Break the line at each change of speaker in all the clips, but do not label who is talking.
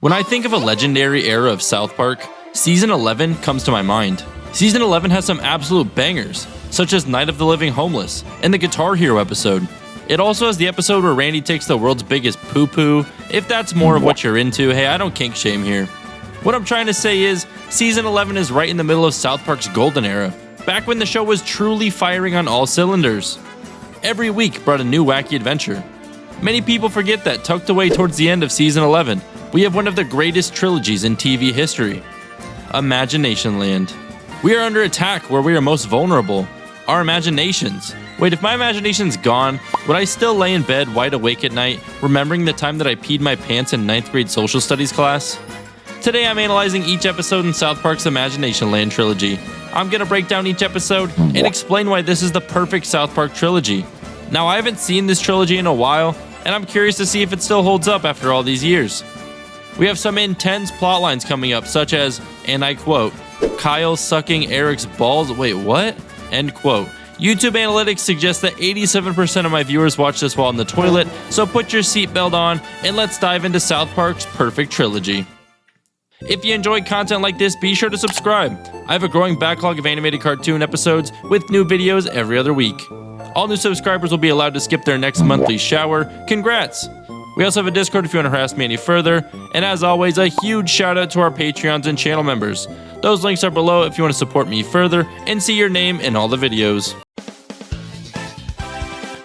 When I think of a legendary era of South Park, Season 11 comes to my mind. Season 11 has some absolute bangers, such as Night of the Living Homeless and the Guitar Hero episode. It also has the episode where Randy takes the world's biggest poo-poo. If that's more of what you're into, hey, I don't kink shame here. What I'm trying to say is, Season 11 is right in the middle of South Park's golden era, back when the show was truly firing on all cylinders. Every week brought a new wacky adventure. Many people forget that tucked away towards the end of Season 11, we have one of the greatest trilogies in TV history, ImaginationLand. We are under attack where we are most vulnerable, our imaginations. Wait, if my imagination's gone, would I still lay in bed wide awake at night, remembering the time that I peed my pants in 9th grade social studies class? Today I'm analyzing each episode in South Park's ImaginationLand Trilogy. I'm gonna break down each episode and explain why this is the perfect South Park trilogy. Now, I haven't seen this trilogy in a while, and I'm curious to see if it still holds up after all these years. We have some intense plot lines coming up, such as, and I quote, Kyle sucking Eric's balls, wait, what? End quote. YouTube analytics suggest that 87% of my viewers watch this while in the toilet, so put your seatbelt on and let's dive into South Park's perfect trilogy. If you enjoy content like this, be sure to subscribe. I have a growing backlog of animated cartoon episodes with new videos every other week. All new subscribers will be allowed to skip their next monthly shower. Congrats! We also have a Discord if you want to harass me any further, and as always, a huge shout out to our Patreons and channel members. Those links are below if you want to support me further and see your name in all the videos.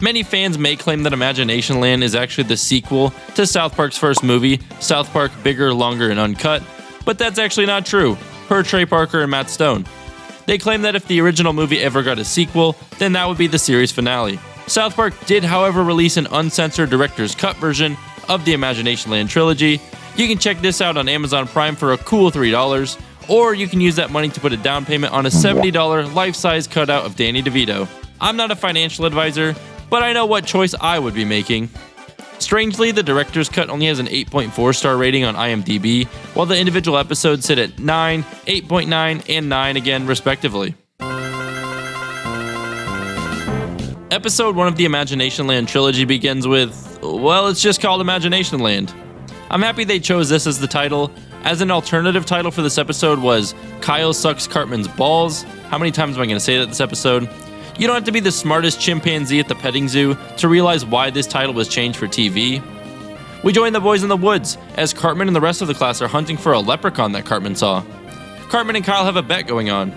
Many fans may claim that ImaginationLand is actually the sequel to South Park's first movie, South Park Bigger, Longer, and Uncut, but that's actually not true, per Trey Parker and Matt Stone. They claim that if the original movie ever got a sequel, then that would be the series finale. South Park did, however, release an uncensored director's cut version of the ImaginationLand Trilogy. You can check this out on Amazon Prime for a cool $3, or you can use that money to put a down payment on a $70 life-size cutout of Danny DeVito. I'm not a financial advisor, but I know what choice I would be making. Strangely, the director's cut only has an 8.4 star rating on IMDb, while the individual episodes sit at 9, 8.9, and 9 again, respectively. Episode 1 of the ImaginationLand Trilogy begins with, well, it's just called ImaginationLand. I'm happy they chose this as the title, as an alternative title for this episode was Kyle Sucks Cartman's Balls. How many times am I going to say that this episode? You don't have to be the smartest chimpanzee at the petting zoo to realize why this title was changed for TV. We join the boys in the woods, as Cartman and the rest of the class are hunting for a leprechaun that Cartman saw. Cartman and Kyle have a bet going on.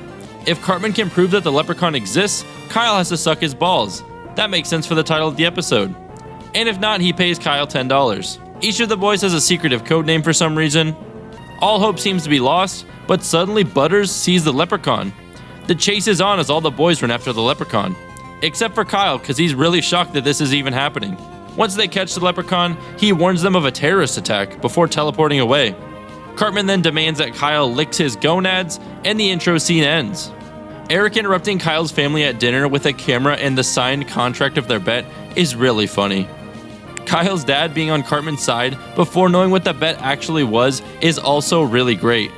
If Cartman can prove that the leprechaun exists, Kyle has to suck his balls. That makes sense for the title of the episode. And if not, he pays Kyle $10. Each of the boys has a secretive code name for some reason. All hope seems to be lost, but suddenly Butters sees the leprechaun. The chase is on as all the boys run after the leprechaun. Except for Kyle, because he's really shocked that this is even happening. Once they catch the leprechaun, he warns them of a terrorist attack before teleporting away. Cartman then demands that Kyle licks his gonads, and the intro scene ends. Eric interrupting Kyle's family at dinner with a camera and the signed contract of their bet is really funny. Kyle's dad being on Cartman's side before knowing what the bet actually was is also really great.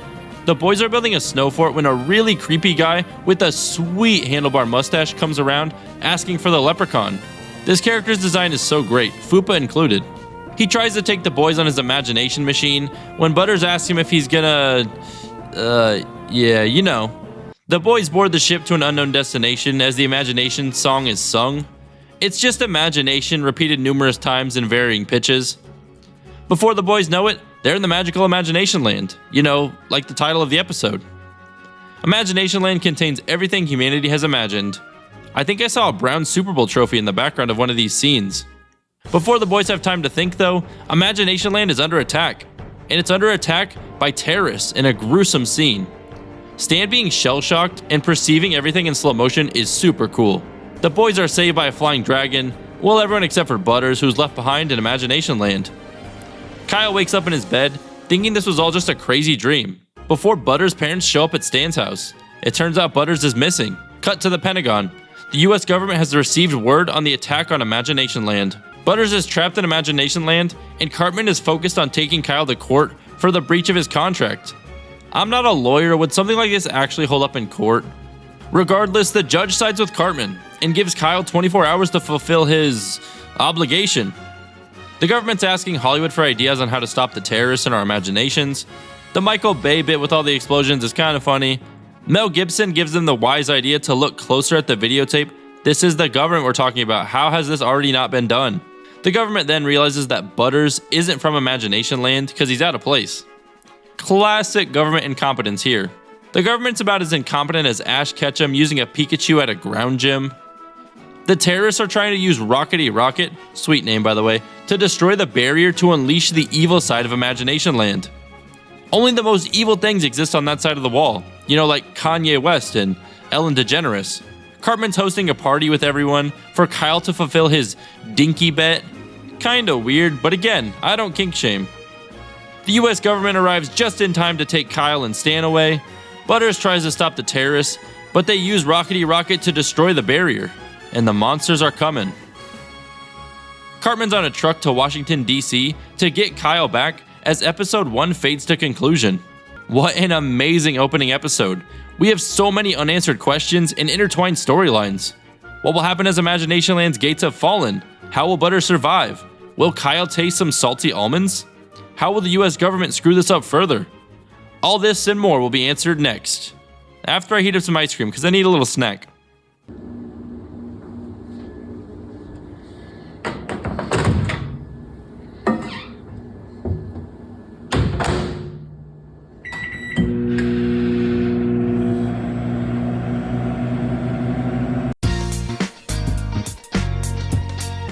The boys are building a snow fort when a really creepy guy with a sweet handlebar mustache comes around asking for the leprechaun. This character's design is so great, Fupa included. He tries to take the boys on his imagination machine when Butters asks him if he's gonna... yeah, you know. The boys board the ship to an unknown destination as the Imagination song is sung. It's just imagination repeated numerous times in varying pitches. Before the boys know it, they're in the magical ImaginationLand. You know, like the title of the episode. ImaginationLand contains everything humanity has imagined. I think I saw a brown Super Bowl trophy in the background of one of these scenes. Before the boys have time to think though, ImaginationLand is under attack. And it's under attack by terrorists in a gruesome scene. Stan being shell-shocked and perceiving everything in slow motion is super cool. The boys are saved by a flying dragon, well, everyone except for Butters, who's left behind in ImaginationLand. Kyle wakes up in his bed, thinking this was all just a crazy dream, before Butters' parents show up at Stan's house. It turns out Butters is missing. Cut to the Pentagon. The US government has received word on the attack on ImaginationLand. Butters is trapped in ImaginationLand, and Cartman is focused on taking Kyle to court for the breach of his contract. I'm not a lawyer, would something like this actually hold up in court? Regardless, the judge sides with Cartman and gives Kyle 24 hours to fulfill his obligation. The government's asking Hollywood for ideas on how to stop the terrorists in our imaginations. The Michael Bay bit with all the explosions is kind of funny. Mel Gibson gives them the wise idea to look closer at the videotape. This is the government we're talking about. How has this already not been done? The government then realizes that Butters isn't from Imagination Land because he's out of place. Classic government incompetence here. The government's about as incompetent as Ash Ketchum using a Pikachu at a ground gym. The terrorists are trying to use Rockety Rocket, sweet name by the way, to destroy the barrier to unleash the evil side of Imagination Land. Only the most evil things exist on that side of the wall. You know, like Kanye West and Ellen DeGeneres. Cartman's hosting a party with everyone for Kyle to fulfill his dinky bet. Kinda weird, but again, I don't kink shame. The US government arrives just in time to take Kyle and Stan away. Butters tries to stop the terrorists, but they use Rockety Rocket to destroy the barrier. And the monsters are coming. Cartman's on a truck to Washington, D.C. to get Kyle back as episode 1 fades to conclusion. What an amazing opening episode. We have so many unanswered questions and intertwined storylines. What will happen as Imagination Land's gates have fallen? How will Butters survive? Will Kyle taste some salty almonds? How will the US government screw this up further? All this and more will be answered next, after I heat up some ice cream because I need a little snack.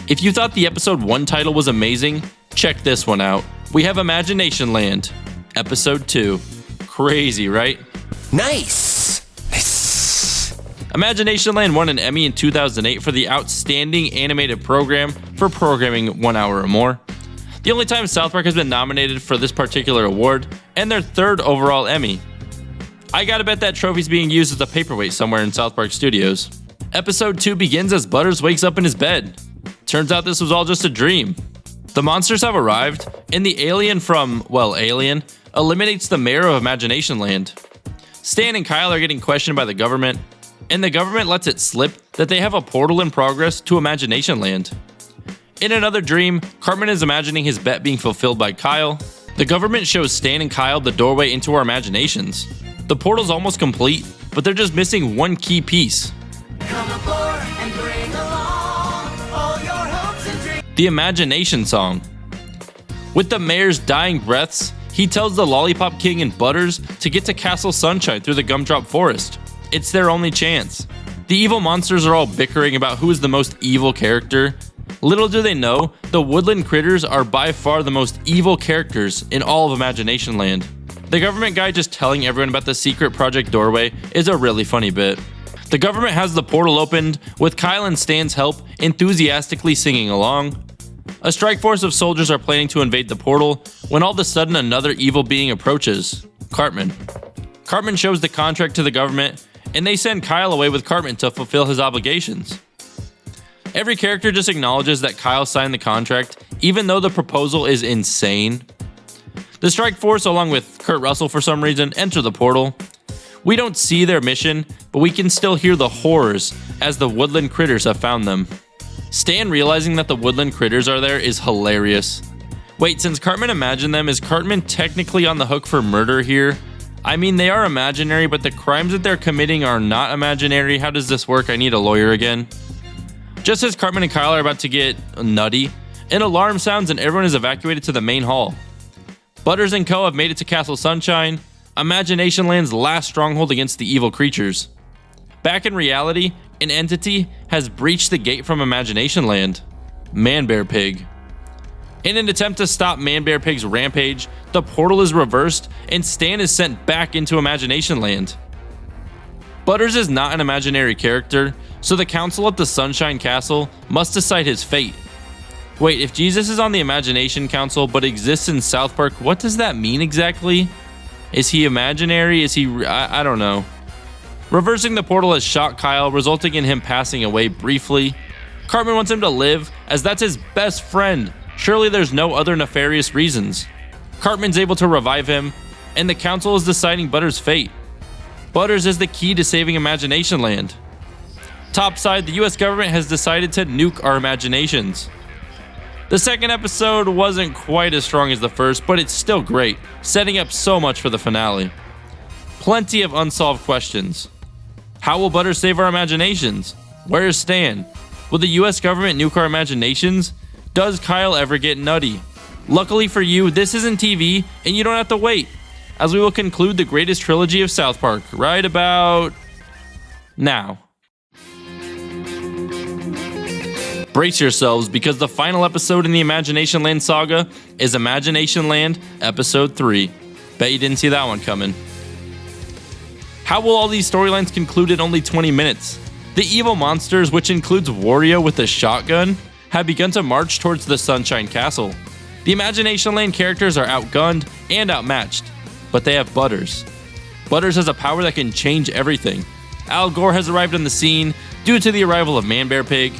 If you thought the episode 1 title was amazing, check this one out. We have Imagination Land, episode 2. Crazy, right?
Nice!
Imagination Land won an Emmy in 2008 for the Outstanding Animated Program for programming 1 hour or more. The only time South Park has been nominated for this particular award, and their 3rd overall Emmy. I gotta bet that trophy's being used as a paperweight somewhere in South Park Studios. Episode 2 begins as Butters wakes up in his bed. Turns out this was all just a dream. The monsters have arrived, and the alien from, well, Alien, eliminates the mayor of Imagination Land. Stan and Kyle are getting questioned by the government, and the government lets it slip that they have a portal in progress to Imagination Land. In another dream, Cartman is imagining his bet being fulfilled by Kyle. The government shows Stan and Kyle the doorway into our imaginations. The portal's almost complete, but they're just missing one key piece.
Come aboard and bring along all your hopes and dreams.
The Imagination Song. With the mayor's dying breaths, he tells the Lollipop King and Butters to get to Castle Sunshine through the Gumdrop Forest. It's their only chance. The evil monsters are all bickering about who is the most evil character. Little do they know, the woodland critters are by far the most evil characters in all of Imagination Land. The government guy just telling everyone about the secret project doorway is a really funny bit. The government has the portal opened, with Kyle and Stan's help enthusiastically singing along. A strike force of soldiers are planning to invade the portal when all of a sudden another evil being approaches, Cartman. Cartman shows the contract to the government, and they send Kyle away with Cartman to fulfill his obligations. Every character just acknowledges that Kyle signed the contract, even though the proposal is insane. The strike force, along with Kurt Russell for some reason, enter the portal. We don't see their mission, but we can still hear the horrors as the woodland critters have found them. Stan realizing that the woodland critters are there is hilarious. Wait, since Cartman imagined them, is Cartman technically on the hook for murder here? I mean, they are imaginary, but the crimes that they're committing are not imaginary. How does this work? I need a lawyer again. Just as Cartman and Kyle are about to get nutty, an alarm sounds and everyone is evacuated to the main hall. Butters and Co. have made it to Castle Sunshine, Imagination Land's last stronghold against the evil creatures. Back in reality, an entity has breached the gate from Imagination Land, Man Bear Pig. In an attempt to stop Man Bear Pig's rampage, the portal is reversed and Stan is sent back into Imagination Land. Butters is not an imaginary character, so the council at the Sunshine Castle must decide his fate. Wait, if Jesus is on the Imagination Council but exists in South Park, what does that mean exactly? Is he imaginary? Is he... I don't know. Reversing the portal has shocked Kyle, resulting in him passing away briefly. Cartman wants him to live, as that's his best friend. Surely there's no other nefarious reasons. Cartman's able to revive him, and the council is deciding Butters' fate. Butters is the key to saving Imagination Land. Topside, the US government has decided to nuke our imaginations. The second episode wasn't quite as strong as the first, but it's still great, setting up so much for the finale. Plenty of unsolved questions. How will Butters save our imaginations? Where is Stan? Will the US government nuke our imaginations? Does Kyle ever get nutty? Luckily for you, this isn't TV, and you don't have to wait, as we will conclude the greatest trilogy of South Park right about now. Brace yourselves, because the final episode in the ImaginationLand saga is ImaginationLand Episode 3. Bet you didn't see that one coming. How will all these storylines conclude in only 20 minutes? The evil monsters, which includes Wario with a shotgun, have begun to march towards the Sunshine Castle. The ImaginationLand characters are outgunned and outmatched, but they have Butters. Butters has a power that can change everything. Al Gore has arrived on the scene due to the arrival of Man Bear Pig.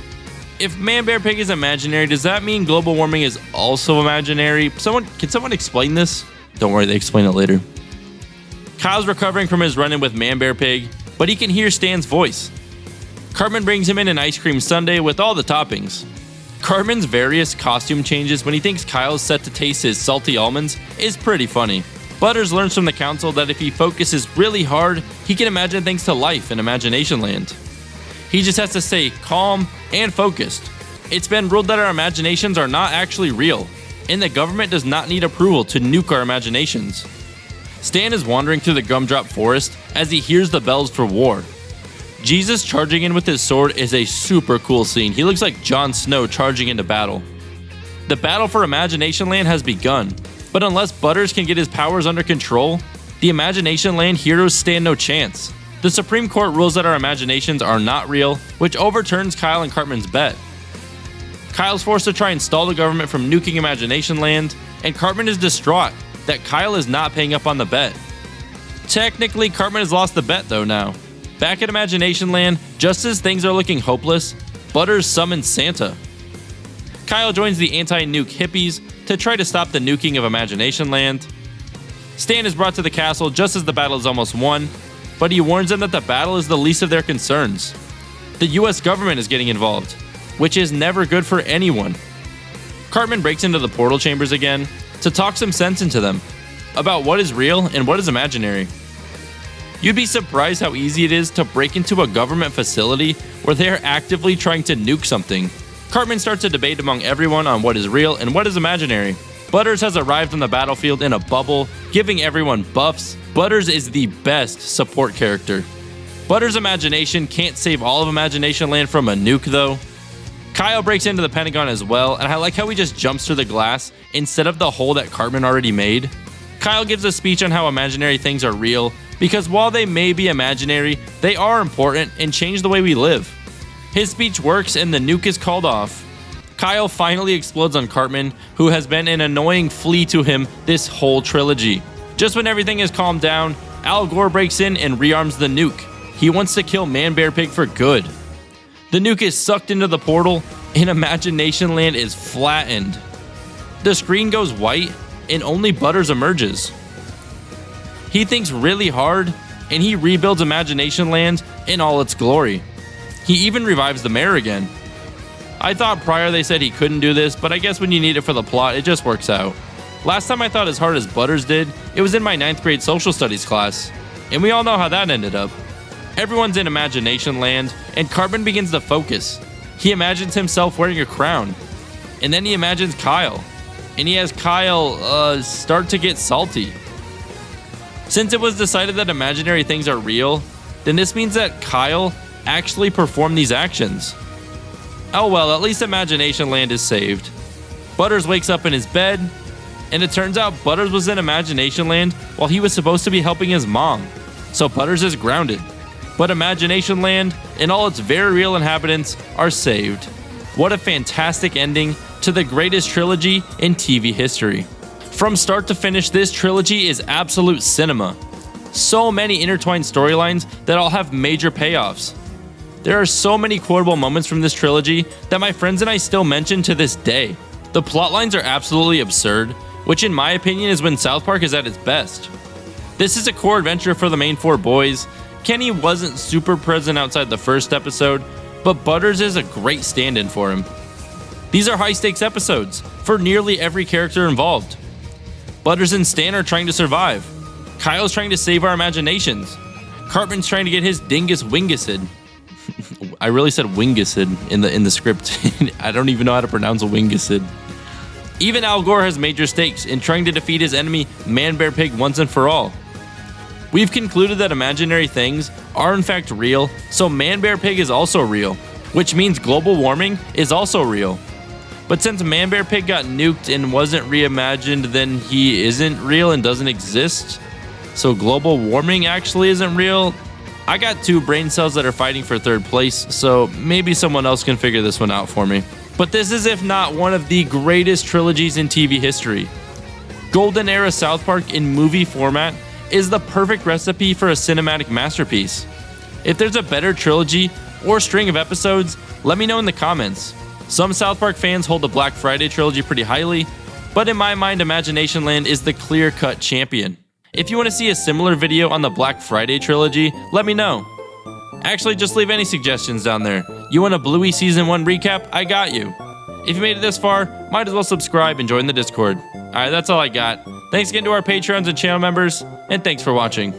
If Man Bear Pig is imaginary, does that mean global warming is also imaginary? Can someone explain this? Don't worry, they explain it later. Kyle's recovering from his run-in with Man Bear Pig, but he can hear Stan's voice. Cartman brings him in an ice cream sundae with all the toppings. Cartman's various costume changes when he thinks Kyle's set to taste his salty almonds is pretty funny. Butters learns from the council that if he focuses really hard, he can imagine things to life in ImaginationLand. He just has to stay calm and focused. It's been ruled that our imaginations are not actually real, and the government does not need approval to nuke our imaginations. Stan is wandering through the gumdrop forest as he hears the bells for war. Jesus charging in with his sword is a super cool scene. He looks like Jon Snow charging into battle. The battle for ImaginationLand has begun, but unless Butters can get his powers under control, the ImaginationLand heroes stand no chance. The Supreme Court rules that our imaginations are not real, which overturns Kyle and Cartman's bet. Kyle's forced to try and stall the government from nuking ImaginationLand, and Cartman is distraught that Kyle is not paying up on the bet. Technically, Cartman has lost the bet though now. Back at ImaginationLand, just as things are looking hopeless, Butters summons Santa. Kyle joins the anti-nuke hippies to try to stop the nuking of ImaginationLand. Stan is brought to the castle just as the battle is almost won, but he warns them that the battle is the least of their concerns. The US government is getting involved, which is never good for anyone. Cartman breaks into the portal chambers again to talk some sense into them about what is real and what is imaginary. You'd be surprised how easy it is to break into a government facility where they are actively trying to nuke something. Cartman starts a debate among everyone on what is real and what is imaginary. Butters has arrived on the battlefield in a bubble, giving everyone buffs. Butters is the best support character. Butters' imagination can't save all of ImaginationLand from a nuke though. Kyle breaks into the Pentagon as well, and I like how he just jumps through the glass instead of the hole that Cartman already made. Kyle gives a speech on how imaginary things are real, because while they may be imaginary, they are important and change the way we live. His speech works and the nuke is called off. Kyle finally explodes on Cartman, who has been an annoying flea to him this whole trilogy. Just when everything is calmed down, Al Gore breaks in and rearms the nuke. He wants to kill Man Bear Pig for good. The nuke is sucked into the portal, and ImaginationLand is flattened. The screen goes white, and only Butters emerges. He thinks really hard, and he rebuilds ImaginationLand in all its glory. He even revives the mayor again. I thought prior they said he couldn't do this, but I guess when you need it for the plot, it just works out. Last time I thought as hard as Butters did, it was in my 9th grade social studies class. And we all know how that ended up. Everyone's in ImaginationLand, and Cartman begins to focus. He imagines himself wearing a crown. And then he imagines Kyle. And he has Kyle, start to get salty. Since it was decided that imaginary things are real, then this means that Kyle actually performed these actions. Oh well, at least ImaginationLand is saved. Butters wakes up in his bed, and it turns out Butters was in ImaginationLand while he was supposed to be helping his mom. So Butters is grounded. But ImaginationLand and all its very real inhabitants are saved. What a fantastic ending to the greatest trilogy in TV history. From start to finish, this trilogy is absolute cinema. So many intertwined storylines that all have major payoffs. There are so many quotable moments from this trilogy that my friends and I still mention to this day. The plot lines are absolutely absurd, which in my opinion is when South Park is at its best. This is a core adventure for the main four boys. Kenny wasn't super present outside the first episode, but Butters is a great stand-in for him. These are high stakes episodes for nearly every character involved. Butters and Stan are trying to survive. Kyle's trying to save our imaginations. Cartman's trying to get his dingus wingusid. I really said wingusid in the script. I don't even know how to pronounce a wingusid. Even Al Gore has major stakes in trying to defeat his enemy Man Bear Pig once and for all. We've concluded that imaginary things are in fact real, so Man Bear Pig is also real, which means global warming is also real. But since Man Bear Pig got nuked and wasn't reimagined, then he isn't real and doesn't exist. So global warming actually isn't real. I got 2 brain cells that are fighting for 3rd place, so maybe someone else can figure this one out for me. But this is, if not, one of the greatest trilogies in TV history. Golden Era South Park in movie format is the perfect recipe for a cinematic masterpiece. If there's a better trilogy or string of episodes, let me know in the comments. Some South Park fans hold the Black Friday trilogy pretty highly, but in my mind, Imaginationland is the clear-cut champion. If you want to see a similar video on the Black Friday trilogy, let me know. Actually, just leave any suggestions down there. You want a Bluey Season 1 recap? I got you. If you made it this far, might as well subscribe and join the Discord. Alright, that's all I got. Thanks again to our Patrons and channel members, and thanks for watching.